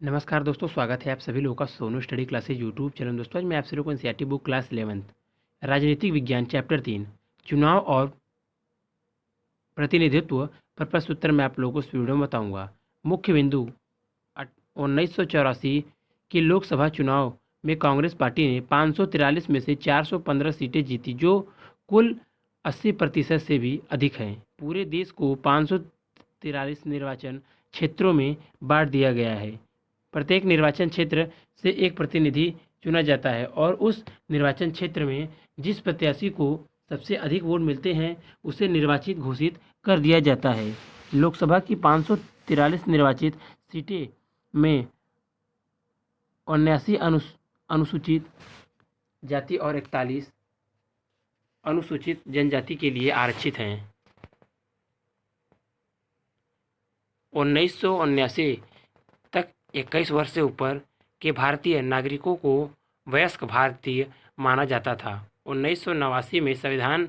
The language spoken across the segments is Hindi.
नमस्कार दोस्तों, स्वागत है आप सभी लोगों का Sonu study classes YouTube channel. दोस्तों आज मैं आप सभी लोगों को एनसीईआरटी बुक क्लास 11 राजनीतिक विज्ञान चैप्टर 3 चुनाव और प्रतिनिधित्व पर प्रश्न उत्तर मैं आप लोगों को इस वीडियो में बताऊंगा। मुख्य बिंदु 1984 के लोकसभा चुनाव में कांग्रेस पार्टी ने 543 में से 415 सीटें जीती, जो कुल 80% से भी अधिक हैं। पूरे देश को 543 निर्वाचन क्षेत्रों में बांट दिया गया है। प्रत्येक निर्वाचन क्षेत्र से एक प्रतिनिधि चुना जाता है और उस निर्वाचन क्षेत्र में जिस प्रत्याशी को सबसे अधिक वोट मिलते हैं उसे निर्वाचित घोषित कर दिया जाता है। लोकसभा की 543 निर्वाचित सीटें में 79 अनुसूचित जाति और 41 अनुसूचित जनजाति के लिए आरक्षित हैं। 1979 तक 21 वर्ष से ऊपर के भारतीय नागरिकों को वयस्क भारतीय माना जाता था। 1989 में संविधान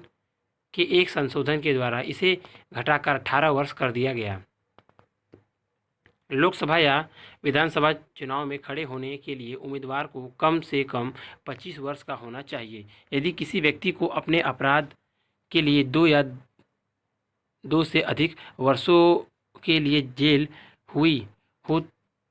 के एक संशोधन के द्वारा इसे घटाकर 18 वर्ष कर दिया गया। लोकसभा या विधानसभा चुनाव में खड़े होने के लिए उम्मीदवार को कम से कम 25 वर्ष का होना चाहिए। यदि किसी व्यक्ति को अपने अपराध के लिए 2 या 2 से अधिक वर्षों के लिए जेल हुई हो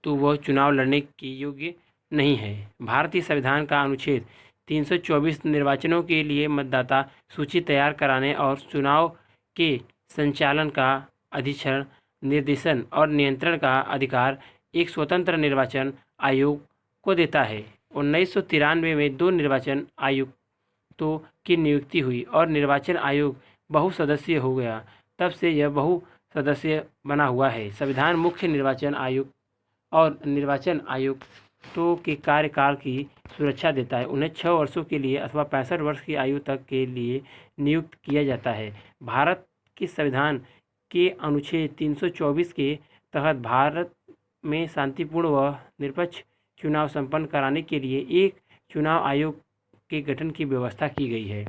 तो वह चुनाव लड़ने के योग्य नहीं है। भारतीय संविधान का अनुच्छेद 324 निर्वाचनों के लिए मतदाता सूची तैयार कराने और चुनाव के संचालन का अधीक्षण, निर्देशन और नियंत्रण का अधिकार एक स्वतंत्र निर्वाचन आयोग को देता है। 1993 में 2 निर्वाचन आयुक्तों की नियुक्ति हुई और निर्वाचन आयोग बहुसदस्यीय हो गया। तब से यह बहुसदस्यीय बना हुआ है। संविधान मुख्य निर्वाचन आयुक्त और निर्वाचन आयुक्तों के कार्यकाल की सुरक्षा देता है। उन्हें 6 वर्षों के लिए अथवा 65 वर्ष की आयु तक के लिए नियुक्त किया जाता है। भारत के संविधान के अनुच्छेद 324 के तहत भारत में शांतिपूर्ण व निष्पक्ष चुनाव संपन्न कराने के लिए एक चुनाव आयोग के गठन की व्यवस्था की गई है।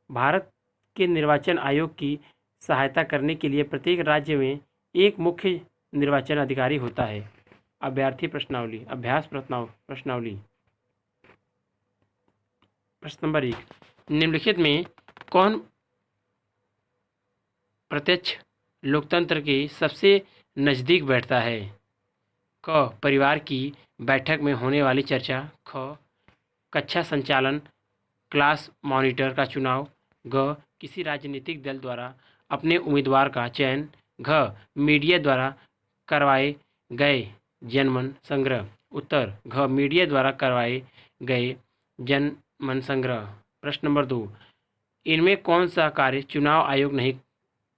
भारत के निर्वाचन आयोग की सहायता करने के लिए प्रत्येक राज्य में एक मुख्य निर्वाचन अधिकारी होता है। अभ्यर्थी प्रश्नावली, अभ्यास प्रश्नावली। प्रश्न नंबर 1, निम्नलिखित में कौन प्रत्यक्ष लोकतंत्र के सबसे नज़दीक बैठता है? क, परिवार की बैठक में होने वाली चर्चा। ख, कक्षा संचालन, क्लास मॉनिटर का चुनाव। ग, किसी राजनीतिक दल द्वारा अपने उम्मीदवार का चयन। घ, मीडिया द्वारा करवाए गए जनमन संग्रह। उत्तर घ, मीडिया द्वारा करवाए गए जनमन संग्रह। प्रश्न नंबर 2, इनमें कौन सा कार्य चुनाव आयोग नहीं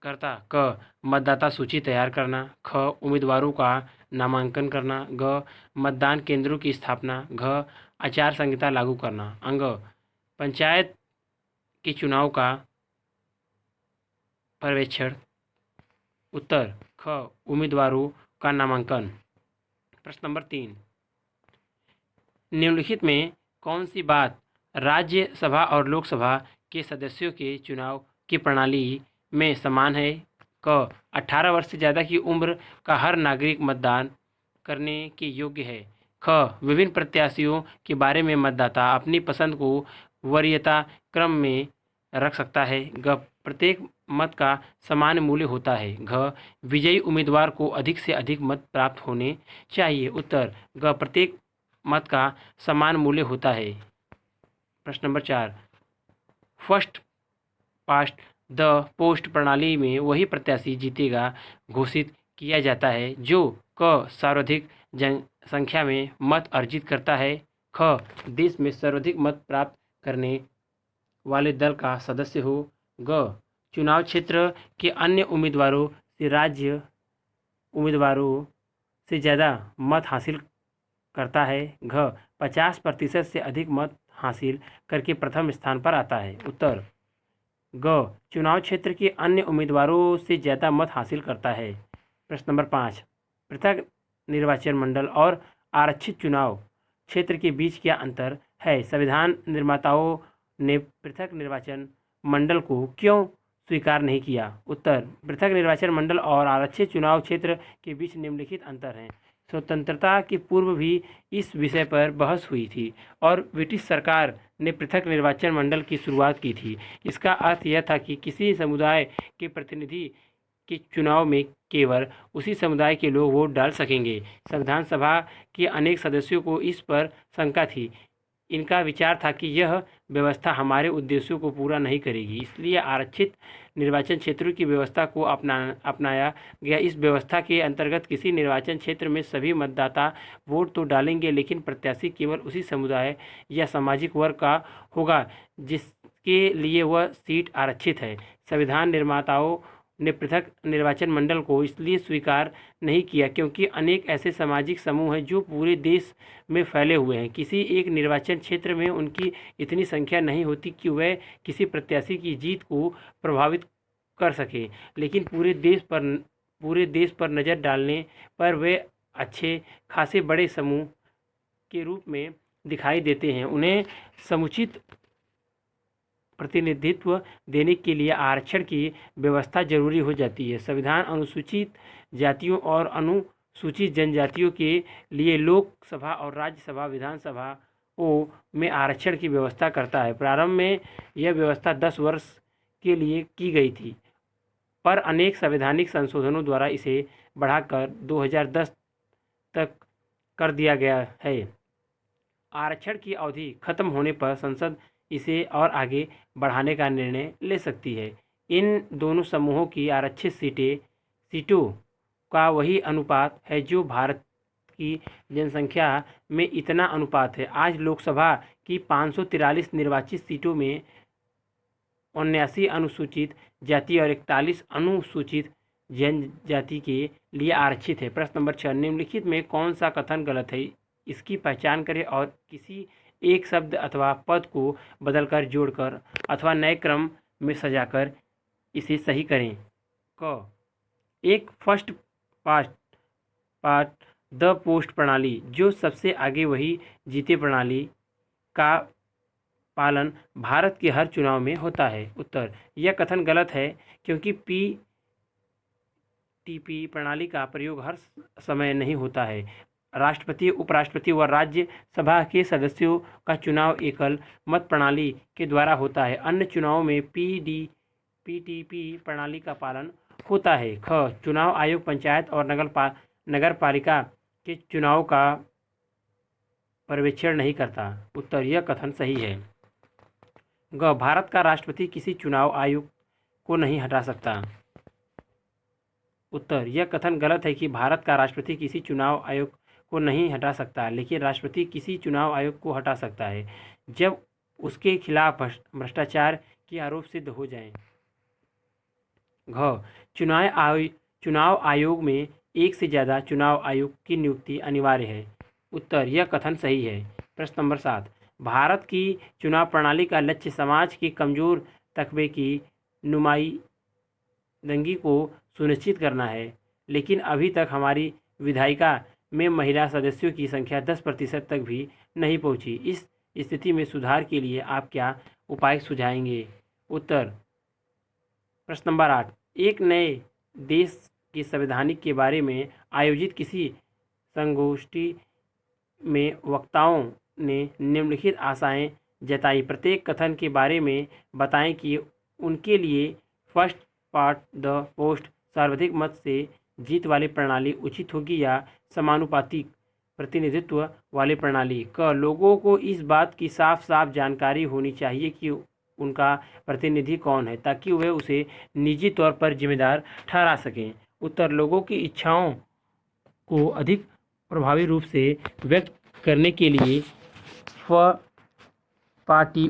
करता? क, मतदाता सूची तैयार करना। ख, उम्मीदवारों का नामांकन करना। ग, मतदान केंद्रों की स्थापना। घ, आचार संहिता लागू करना। अंग, पंचायत के चुनाव का पर्यवेक्षण। उत्तर ख, उम्मीदवारों का नामांकन। प्रश्न नंबर 3, निम्नलिखित में कौन सी बात राज्यसभा और लोकसभा के सदस्यों के चुनाव की प्रणाली में समान है? क, 18 वर्ष से ज़्यादा की उम्र का हर नागरिक मतदान करने के योग्य है। ख, विभिन्न प्रत्याशियों के बारे में मतदाता अपनी पसंद को वरीयता क्रम में रख सकता है। ग, प्रत्येक मत का समान मूल्य होता है। घ, विजयी उम्मीदवार को अधिक से अधिक मत प्राप्त होने चाहिए। उत्तर ग, प्रत्येक मत का समान मूल्य होता है। प्रश्न number 4, first past the post प्रणाली में वही प्रत्याशी जीतेगा घोषित किया जाता है जो क, सर्वाधिक जनसंख्या में मत अर्जित करता है। ख, देश में सर्वाधिक मत प्राप्त करने वाले दल का सदस्य हो। ग, चुनाव क्षेत्र के अन्य उम्मीदवारों से राज्य उम्मीदवारों से ज़्यादा मत हासिल करता है। घ, 50% से अधिक मत हासिल करके प्रथम स्थान पर आता है। उत्तर ग, चुनाव क्षेत्र के अन्य उम्मीदवारों से ज़्यादा मत हासिल करता है। प्रश्न नंबर 5, पृथक निर्वाचन मंडल और आरक्षित चुनाव क्षेत्र के बीच क्या अंतर है? संविधान निर्माताओं ने पृथक निर्वाचन मंडल को क्यों स्वीकार नहीं किया। उत्तर, पृथक निर्वाचन मंडल और आरक्षित चुनाव क्षेत्र के बीच निम्नलिखित अंतर हैं। स्वतंत्रता के पूर्व भी इस विषय पर बहस हुई थी और ब्रिटिश सरकार ने पृथक निर्वाचन मंडल की शुरुआत की थी। इसका अर्थ यह था कि किसी समुदाय के प्रतिनिधि के चुनाव में केवल उसी समुदाय के लोग वोट डाल सकेंगे। संविधान सभा के अनेक सदस्यों को इस पर शंका थी। इनका विचार था कि यह व्यवस्था हमारे उद्देश्यों को पूरा नहीं करेगी, इसलिए आरक्षित निर्वाचन क्षेत्रों की व्यवस्था को अपनाया गया। इस व्यवस्था के अंतर्गत किसी निर्वाचन क्षेत्र में सभी मतदाता वोट तो डालेंगे, लेकिन प्रत्याशी केवल उसी समुदाय या सामाजिक वर्ग का होगा जिसके लिए वह सीट आरक्षित है। संविधान निर्माताओं ने पृथक निर्वाचन मंडल को इसलिए स्वीकार नहीं किया क्योंकि अनेक ऐसे सामाजिक समूह हैं जो पूरे देश में फैले हुए हैं। किसी एक निर्वाचन क्षेत्र में उनकी इतनी संख्या नहीं होती कि वह किसी प्रत्याशी की जीत को प्रभावित कर सके, लेकिन पूरे देश पर नज़र डालने पर वे अच्छे खासे बड़े समूह के रूप में दिखाई देते हैं। उन्हें समुचित प्रतिनिधित्व देने के लिए आरक्षण की व्यवस्था जरूरी हो जाती है। संविधान अनुसूचित जातियों और अनुसूचित जनजातियों के लिए लोकसभा और राज्यसभा विधानसभाओं में आरक्षण की व्यवस्था करता है। प्रारंभ में यह व्यवस्था 10 वर्ष के लिए की गई थी, पर अनेक संवैधानिक संशोधनों द्वारा इसे बढ़ाकर 2010 तक कर दिया गया है। आरक्षण की अवधि खत्म होने पर संसद इसे और आगे बढ़ाने का निर्णय ले सकती है। इन दोनों समूहों की आरक्षित सीटों का वही अनुपात है जो भारत की जनसंख्या में इतना अनुपात है। आज लोकसभा की 543 निर्वाचित सीटों में 79 अनुसूचित जाति और 41 अनुसूचित जनजाति के लिए आरक्षित है। प्रश्न नंबर 6, निम्नलिखित में कौन सा कथन गलत है? इसकी पहचान करें और किसी एक शब्द अथवा पद को बदलकर, जोड़कर अथवा नए क्रम में सजाकर इसे सही करें। क, एक फर्स्ट पास्ट द पोस्ट प्रणाली, जो सबसे आगे वही जीते प्रणाली का पालन भारत के हर चुनाव में होता है। उत्तर, यह कथन गलत है क्योंकि पीटीपी प्रणाली का प्रयोग हर समय नहीं होता है। राष्ट्रपति, उपराष्ट्रपति व राज्यसभा के सदस्यों का चुनाव एकल मत प्रणाली के द्वारा होता है। अन्य चुनावों में पीटीपी प्रणाली का पालन होता है। ख, चुनाव आयोग पंचायत और नगर पालिका के चुनाव का पर्यवेक्षण नहीं करता। उत्तर, यह कथन सही है। ग, भारत का राष्ट्रपति किसी चुनाव आयोग को नहीं हटा सकता। उत्तर, यह कथन गलत है कि भारत का राष्ट्रपति किसी चुनाव आयोग को नहीं हटा सकता, लेकिन राष्ट्रपति किसी चुनाव आयोग को हटा सकता है जब उसके खिलाफ भ्रष्टाचार के आरोप सिद्ध हो जाएं। घ, चुनाव आयोग में एक से ज़्यादा चुनाव आयोग की नियुक्ति अनिवार्य है। उत्तर, यह कथन सही है। प्रश्न नंबर 7, भारत की चुनाव प्रणाली का लक्ष्य समाज के कमजोर तबके की नुमाइंदगी को सुनिश्चित करना है, लेकिन अभी तक हमारी विधायिका में महिला सदस्यों की संख्या 10% तक भी नहीं पहुंची। इस स्थिति में सुधार के लिए आप क्या उपाय सुझाएंगे? उत्तर, प्रश्न नंबर 8, एक नए देश के संवैधानिक के बारे में आयोजित किसी संगोष्ठी में वक्ताओं ने निम्नलिखित आशाएं जताई। प्रत्येक कथन के बारे में बताएं कि उनके लिए फर्स्ट पार्ट द पोस्ट सर्वाधिक मत से जीत वाली प्रणाली उचित होगी या समानुपातिक प्रतिनिधित्व वाली प्रणाली। क, लोगों को इस बात की साफ साफ जानकारी होनी चाहिए कि उनका प्रतिनिधि कौन है, ताकि वे उसे निजी तौर पर जिम्मेदार ठहरा सकें। उत्तर, लोगों की इच्छाओं को अधिक प्रभावी रूप से व्यक्त करने के लिए पार्टी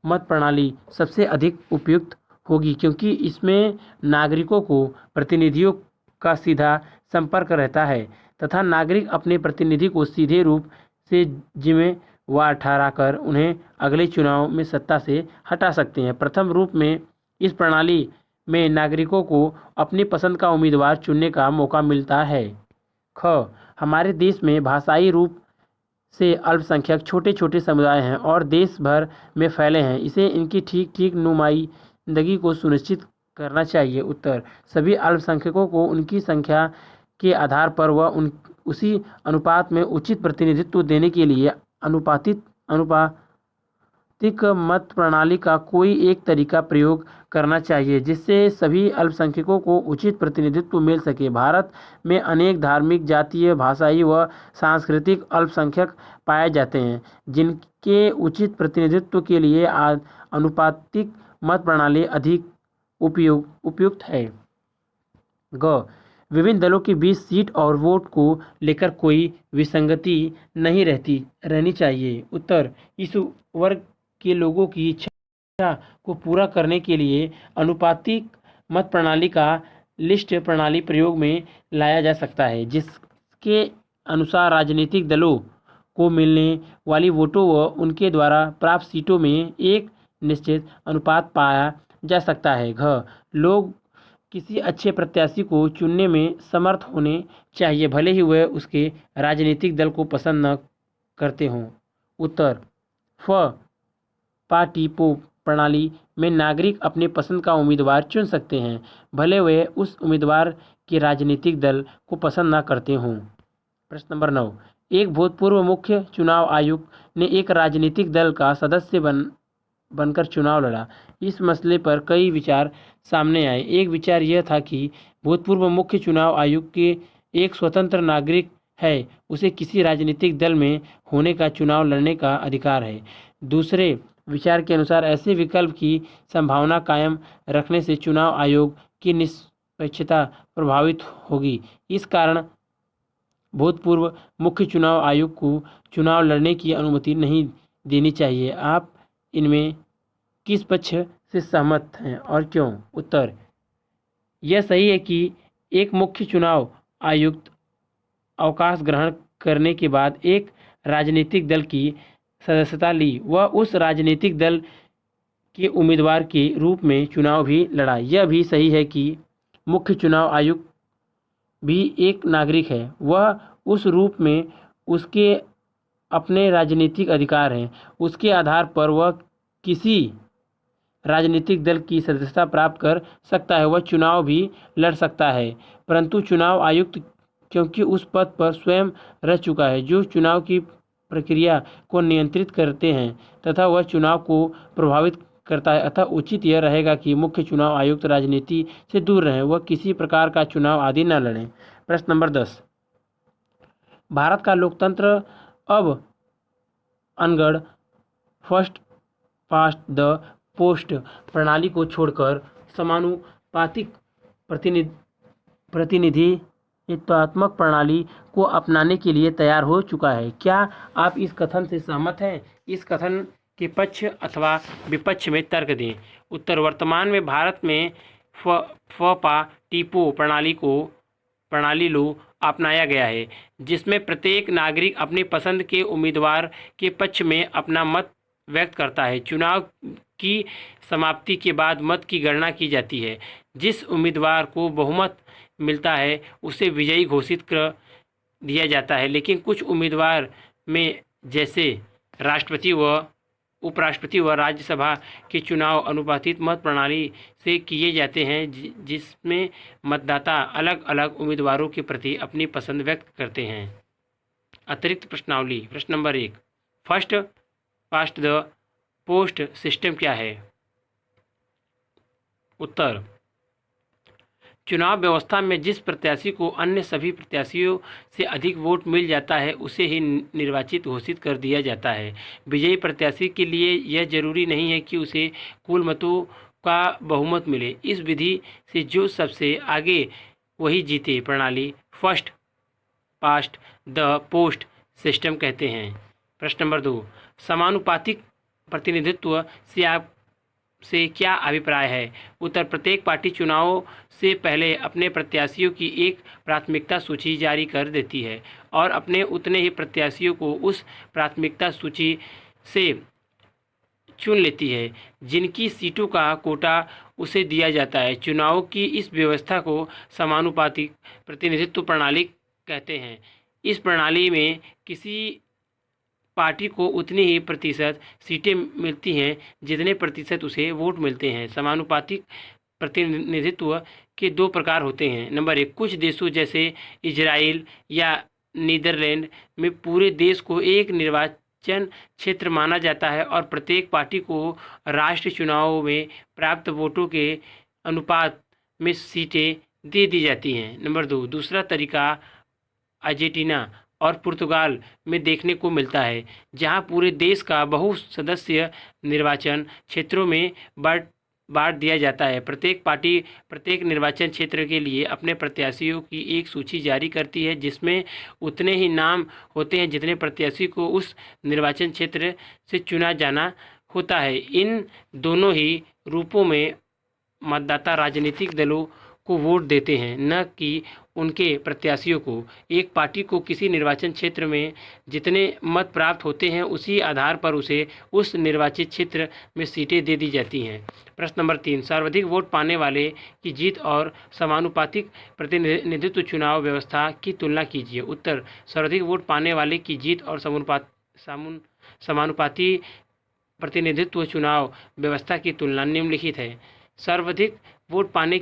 मत प्रणाली सबसे अधिक उपयुक्त होगी, क्योंकि इसमें नागरिकों को प्रतिनिधियों का सीधा संपर्क रहता है तथा नागरिक अपने प्रतिनिधि को सीधे रूप से जिम्मेवार ठहराकर उन्हें अगले चुनाव में सत्ता से हटा सकते हैं। प्रथम रूप में इस प्रणाली में नागरिकों को अपनी पसंद का उम्मीदवार चुनने का मौका मिलता है। ख, हमारे देश में भाषाई रूप से अल्पसंख्यक छोटे छोटे समुदाय हैं और देश भर में फैले हैं। इसे इनकी ठीक ठीक नुमाइंदगी को सुनिश्चित करना चाहिए? उत्तर, सभी अल्पसंख्यकों को उनकी संख्या के आधार पर व उसी अनुपात में उचित प्रतिनिधित्व देने के लिए अनुपातिक मत प्रणाली का कोई एक तरीका प्रयोग करना चाहिए जिससे सभी अल्पसंख्यकों को उचित प्रतिनिधित्व मिल सके। भारत में अनेक धार्मिक, जातीय, भाषाई व सांस्कृतिक अल्पसंख्यक पाए जाते हैं, जिनके उचित प्रतिनिधित्व के लिए अनुपातिक मत प्रणाली अधिक उपयुक्त है। ग, विभिन्न दलों के बीच सीट और वोट को लेकर कोई विसंगति नहीं रहनी चाहिए। उत्तर, इस वर्ग के लोगों की इच्छा को पूरा करने के लिए अनुपातिक मत प्रणाली का लिस्ट प्रणाली प्रयोग में लाया जा सकता है, जिसके अनुसार राजनीतिक दलों को मिलने वाली वोटों व उनके द्वारा प्राप्त सीटों में एक निश्चित अनुपात पाया जा सकता है। घ, लोग किसी अच्छे प्रत्याशी को चुनने में समर्थ होने चाहिए, भले ही वह उसके राजनीतिक दल को पसंद न करते हों। उत्तर, फ, पार्टी-पो प्रणाली में नागरिक अपने पसंद का उम्मीदवार चुन सकते हैं, भले वे उस उम्मीदवार के राजनीतिक दल को पसंद न करते हों। प्रश्न नंबर 9, एक भूतपूर्व मुख्य चुनाव आयुक्त ने एक राजनीतिक दल का सदस्य बनकर चुनाव लड़ा। इस मसले पर कई विचार सामने आए। एक विचार यह था कि भूतपूर्व मुख्य चुनाव आयुक्त के एक स्वतंत्र नागरिक है, उसे किसी राजनीतिक दल में होने का चुनाव लड़ने का अधिकार है। दूसरे विचार के अनुसार ऐसे विकल्प की संभावना कायम रखने से चुनाव आयोग की निष्पक्षता प्रभावित होगी। इस कारण भूतपूर्व मुख्य चुनाव आयुक्त को चुनाव लड़ने की अनुमति नहीं देनी चाहिए। आप इनमें किस पक्ष से सहमत हैं और क्यों? उत्तर, यह सही है कि एक मुख्य चुनाव आयुक्त अवकाश ग्रहण करने के बाद एक राजनीतिक दल की सदस्यता ली व उस राजनीतिक दल के उम्मीदवार के रूप में चुनाव भी लड़ा। यह भी सही है कि मुख्य चुनाव आयुक्त भी एक नागरिक है, वह उस रूप में उसके अपने राजनीतिक अधिकार हैं। उसके आधार पर वह किसी राजनीतिक दल की सदस्यता प्राप्त कर सकता है, वह चुनाव भी लड़ सकता है। परंतु चुनाव आयुक्त क्योंकि उस पद पर स्वयं रह चुका है, जो चुनाव की प्रक्रिया को नियंत्रित करते हैं तथा वह चुनाव को प्रभावित करता है, अतः उचित यह रहेगा कि मुख्य चुनाव आयुक्त राजनीति से दूर रहें, वह किसी प्रकार का चुनाव आदि न लड़ें। प्रश्न नंबर 10, भारत का लोकतंत्र अब अनगढ़ फर्स्ट पास्ट द पोस्ट प्रणाली को छोड़कर समानुपातिक प्रतिनिधित्वात्मक प्रणाली को अपनाने के लिए तैयार हो चुका है। क्या आप इस कथन से सहमत हैं? इस कथन के पक्ष अथवा विपक्ष में तर्क दें। उत्तर, वर्तमान में भारत में फ-पा-टी-पो प्रणाली लो अपनाया गया है, जिसमें प्रत्येक नागरिक अपनी पसंद के उम्मीदवार के पक्ष में अपना मत व्यक्त करता है। चुनाव की समाप्ति के बाद मत की गणना की जाती है। जिस उम्मीदवार को बहुमत मिलता है उसे विजयी घोषित कर दिया जाता है, लेकिन कुछ उम्मीदवार में जैसे राष्ट्रपति व उपराष्ट्रपति व राज्यसभा के चुनाव अनुपातिक मत प्रणाली से किए जाते हैं, जिसमें मतदाता अलग अलग उम्मीदवारों के प्रति अपनी पसंद व्यक्त करते हैं। अतिरिक्त प्रश्नावली। प्रश्न number 1, first past the post system क्या है? उत्तर, चुनाव व्यवस्था में जिस प्रत्याशी को अन्य सभी प्रत्याशियों से अधिक वोट मिल जाता है उसे ही निर्वाचित घोषित कर दिया जाता है। विजयी प्रत्याशी के लिए यह जरूरी नहीं है कि उसे कुल मतों का बहुमत मिले। इस विधि से जो सबसे आगे वही जीते प्रणाली first past the post system कहते हैं। प्रश्न नंबर 2, समानुपातिक प्रतिनिधित्व से क्या अभिप्राय है? उत्तर, प्रत्येक पार्टी चुनावों से पहले अपने प्रत्याशियों की एक प्राथमिकता सूची जारी कर देती है और अपने उतने ही प्रत्याशियों को उस प्राथमिकता सूची से चुन लेती है, जिनकी सीटों का कोटा उसे दिया जाता है। चुनाव की इस व्यवस्था को समानुपातिक प्रतिनिधित्व प्रणाली कहते हैं। इस प्रणाली में किसी पार्टी को उतनी ही प्रतिशत सीटें मिलती हैं जितने प्रतिशत उसे वोट मिलते हैं। समानुपातिक प्रतिनिधित्व के दो प्रकार होते हैं। नंबर 1, कुछ देशों जैसे इजराइल या नीदरलैंड में पूरे देश को एक निर्वाचन क्षेत्र माना जाता है और प्रत्येक पार्टी को राष्ट्रीय चुनावों में प्राप्त वोटों के अनुपात में सीटें दे दी जाती हैं। नंबर 2, दूसरा तरीका अर्जेंटीना और पुर्तगाल में देखने को मिलता है, जहां पूरे देश का बहुसदस्यीय निर्वाचन क्षेत्रों में बांट दिया जाता है। प्रत्येक पार्टी प्रत्येक निर्वाचन क्षेत्र के लिए अपने प्रत्याशियों की एक सूची जारी करती है, जिसमें उतने ही नाम होते हैं जितने प्रत्याशी को उस निर्वाचन क्षेत्र से चुना जाना होता है। इन दोनों ही रूपों में मतदाता राजनीतिक दलों को वोट देते हैं, न कि उनके प्रत्याशियों को। एक पार्टी को किसी निर्वाचन क्षेत्र में जितने मत प्राप्त होते हैं उसी आधार पर उसे उस निर्वाचित क्षेत्र में सीटें दे दी जाती हैं। प्रश्न नंबर 3, सर्वाधिक वोट पाने वाले की जीत और समानुपातिक प्रतिनिधित्व चुनाव व्यवस्था की तुलना कीजिए। उत्तर, सर्वाधिक वोट पाने वाले की जीत और समानुपाती प्रतिनिधित्व चुनाव व्यवस्था की तुलना निम्नलिखित है। सर्वाधिक वोट पाने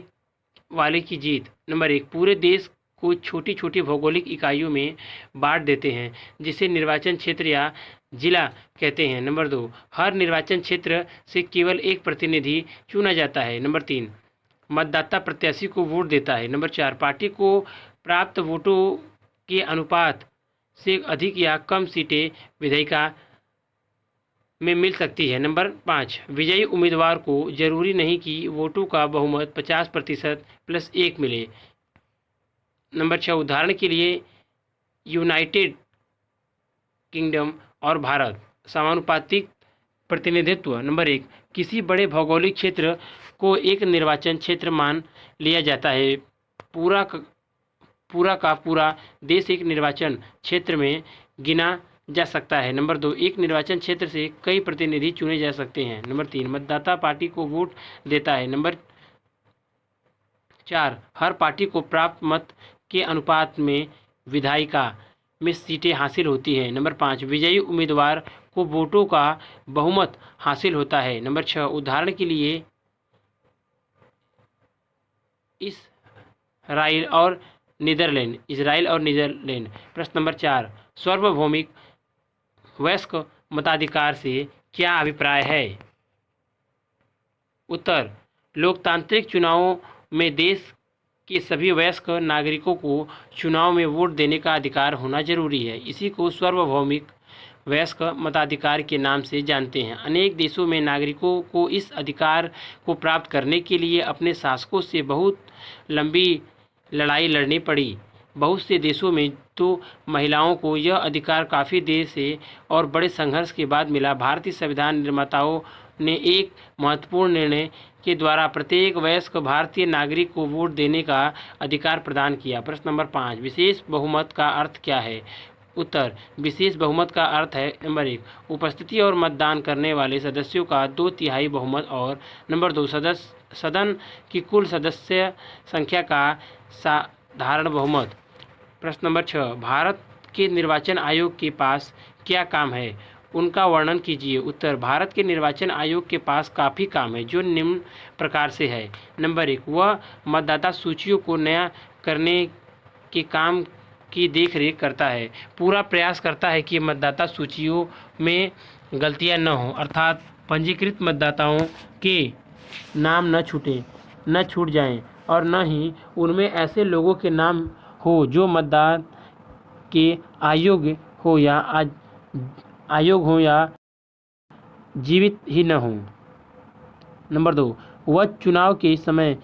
वाले की जीत। नंबर 1, पूरे देश को छोटी छोटी भौगोलिक इकाइयों में बांट देते हैं, जिसे निर्वाचन क्षेत्र या जिला कहते हैं। नंबर 2, हर निर्वाचन क्षेत्र से केवल एक प्रतिनिधि चुना जाता है। नंबर 3, मतदाता प्रत्याशी को वोट देता है। नंबर 4, पार्टी को प्राप्त वोटों के अनुपात से अधिक या कम सीटें विधायिका में मिल सकती है। नंबर 5, विजयी उम्मीदवार को जरूरी नहीं कि वोटों का बहुमत 50% + 1 मिले। नंबर 6, उदाहरण के लिए यूनाइटेड किंगडम और भारत। समानुपातिक प्रतिनिधित्व। नंबर 1, किसी बड़े भौगोलिक क्षेत्र को एक निर्वाचन क्षेत्र मान लिया जाता है। पूरा का पूरा देश एक निर्वाचन क्षेत्र में गिना जा सकता है। नंबर 2, एक निर्वाचन क्षेत्र से कई प्रतिनिधि चुने जा सकते हैं। नंबर 3, मतदाता पार्टी को वोट देता है। नंबर 4, हर पार्टी को प्राप्त मत के अनुपात में विधायिका में सीटें हासिल होती हैं। नंबर 5, विजयी उम्मीदवार को वोटों का बहुमत हासिल होता है। नंबर 6, उदाहरण के लिए इजराइल और नीदरलैंड। प्रश्न नंबर 4, सार्वभौमिक वयस्क मताधिकार से क्या अभिप्राय है? उत्तर, लोकतांत्रिक चुनावों में देश के सभी वयस्क नागरिकों को चुनाव में वोट देने का अधिकार होना जरूरी है। इसी को सार्वभौमिक वयस्क मताधिकार के नाम से जानते हैं। अनेक देशों में नागरिकों को इस अधिकार को प्राप्त करने के लिए अपने शासकों से बहुत लंबी लड़ाई लड़नी पड़ी। बहुत से देशों में तो महिलाओं को यह अधिकार काफ़ी देर से और बड़े संघर्ष के बाद मिला। भारतीय संविधान निर्माताओं ने एक महत्वपूर्ण निर्णय के द्वारा प्रत्येक वयस्क भारतीय नागरिक को वोट देने का अधिकार प्रदान किया। प्रश्न नंबर 5, विशेष बहुमत का अर्थ क्या है? उत्तर, विशेष बहुमत का अर्थ है नंबर 1, उपस्थिति और मतदान करने वाले सदस्यों का 2/3 बहुमत और नंबर 2, सदन की कुल सदस्य संख्या का साधारण बहुमत। प्रश्न नंबर 6, भारत के निर्वाचन आयोग के पास क्या काम है? उनका वर्णन कीजिए। उत्तर, भारत के निर्वाचन आयोग के पास काफ़ी काम है, जो निम्न प्रकार से है। नंबर 1, वह मतदाता सूचियों को नया करने के काम की देखरेख करता है। पूरा प्रयास करता है कि मतदाता सूचियों में गलतियां न हों, अर्थात पंजीकृत मतदाताओं के नाम न छूट जाएं और न ही उनमें ऐसे लोगों के नाम हो जो मतदान के अयोग्य हो या जीवित ही न हो। नंबर 2, वह चुनाव के समय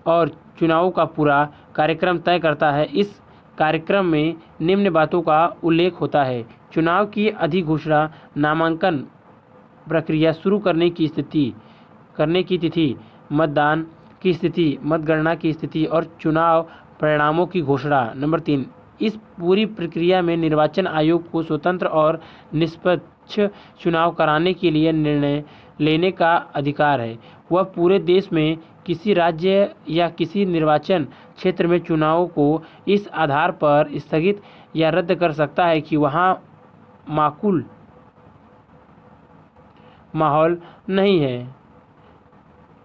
और चुनाव का पूरा कार्यक्रम तय करता है। इस कार्यक्रम में निम्न बातों का उल्लेख होता है: चुनाव की अधिघोषणा, नामांकन प्रक्रिया शुरू करने की तिथि, मतदान की स्थिति, मतगणना की स्थिति और चुनाव परिणामों की घोषणा। नंबर 3, इस पूरी प्रक्रिया में निर्वाचन आयोग को स्वतंत्र और निष्पक्ष चुनाव कराने के लिए निर्णय लेने का अधिकार है। वह पूरे देश में किसी राज्य या किसी निर्वाचन क्षेत्र में चुनावों को इस आधार पर स्थगित या रद्द कर सकता है कि वहाँ माकूल माहौल नहीं है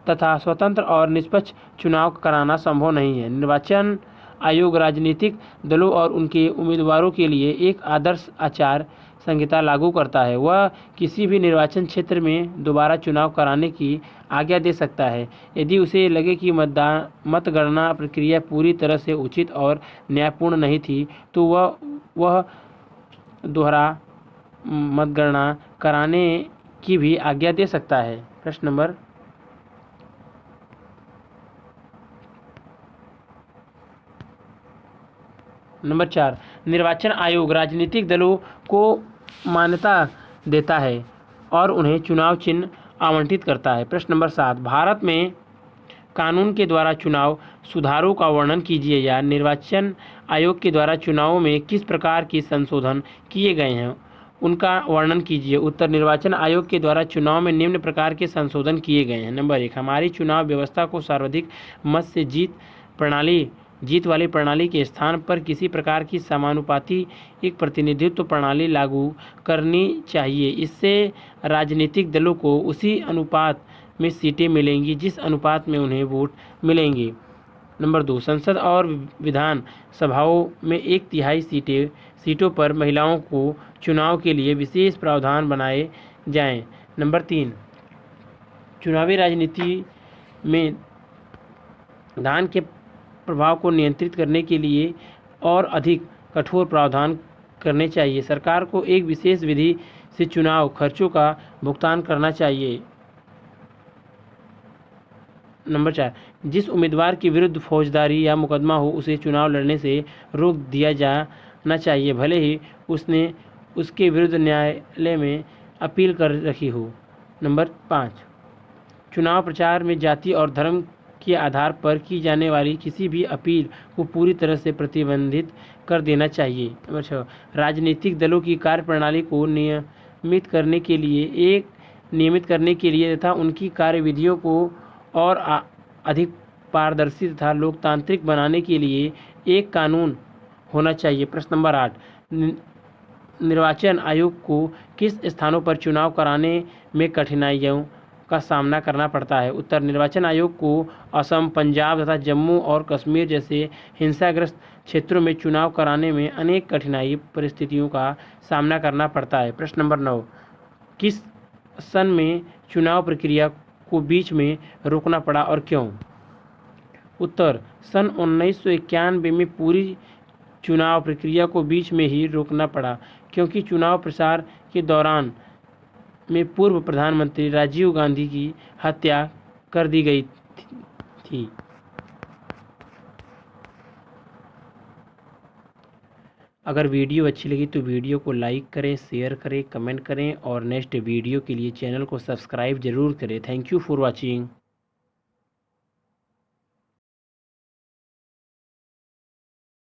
तथा स्वतंत्र और निष्पक्ष चुनाव कराना संभव नहीं है। निर्वाचन आयोग राजनीतिक दलों और उनके उम्मीदवारों के लिए एक आदर्श आचार संहिता लागू करता है। वह किसी भी निर्वाचन क्षेत्र में दोबारा चुनाव कराने की आज्ञा दे सकता है यदि उसे लगे कि मतगणना प्रक्रिया पूरी तरह से उचित और न्यायपूर्ण नहीं थी, तो वह दोहरा मतगणना कराने की भी आज्ञा दे सकता है। प्रश्न नंबर 4, निर्वाचन आयोग राजनीतिक दलों को मान्यता देता है और उन्हें चुनाव चिन्ह आवंटित करता है। प्रश्न नंबर 7, भारत में कानून के द्वारा चुनाव सुधारों का वर्णन कीजिए या निर्वाचन आयोग के द्वारा चुनावों में किस प्रकार की संशोधन किए गए हैं उनका वर्णन कीजिए। उत्तर, निर्वाचन आयोग के द्वारा चुनाव में निम्न प्रकार के संशोधन किए गए हैं। नंबर 1, हमारी चुनाव व्यवस्था को सर्वाधिक मत से जीत वाली प्रणाली के स्थान पर किसी प्रकार की समानुपाती एक प्रतिनिधित्व प्रणाली लागू करनी चाहिए। इससे राजनीतिक दलों को उसी अनुपात में सीटें मिलेंगी जिस अनुपात में उन्हें वोट मिलेंगे। नंबर 2, संसद और विधान सभाओं में 1/3 सीटों पर महिलाओं को चुनाव के लिए विशेष प्रावधान बनाए जाएं। नंबर 3, चुनावी राजनीति में धन के प्रभाव को नियंत्रित करने के लिए और अधिक कठोर प्रावधान करने चाहिए। सरकार को एक विशेष विधि से चुनाव खर्चों का भुगतान करना चाहिए। नंबर 4, जिस उम्मीदवार के विरुद्ध फौजदारी या मुकदमा हो उसे चुनाव लड़ने से रोक दिया जाना चाहिए, भले ही उसने उसके विरुद्ध न्यायालय में अपील कर रखी हो। नंबर 5, चुनाव प्रचार में जाति और धर्म के आधार पर की जाने वाली किसी भी अपील को पूरी तरह से प्रतिबंधित कर देना चाहिए। नंबर 6, राजनीतिक दलों की कार्यप्रणाली को नियमित करने के लिए तथा उनकी कार्यविधियों को और अधिक पारदर्शी तथा लोकतांत्रिक बनाने के लिए एक कानून होना चाहिए। प्रश्न नंबर 8, निर्वाचन आयोग को किस स्थानों पर चुनाव कराने में कठिनाइयों का सामना करना पड़ता है। उत्तर, निर्वाचन आयोग को असम, पंजाब तथा जम्मू और कश्मीर जैसे हिंसाग्रस्त क्षेत्रों में चुनाव कराने में अनेक कठिनाई परिस्थितियों का सामना करना पड़ता है। प्रश्न नंबर 9, किस सन में चुनाव प्रक्रिया को बीच में रोकना पड़ा और क्यों। उत्तर, सन 1991 में पूरी चुनाव प्रक्रिया को बीच में ही रोकना पड़ा क्योंकि चुनाव प्रचार के दौरान में पूर्व प्रधानमंत्री राजीव गांधी की हत्या कर दी गई थी। अगर वीडियो अच्छी लगी तो वीडियो को लाइक करें, शेयर करें, कमेंट करें और नेक्स्ट वीडियो के लिए चैनल को सब्सक्राइब जरूर करें। Thank you for watching.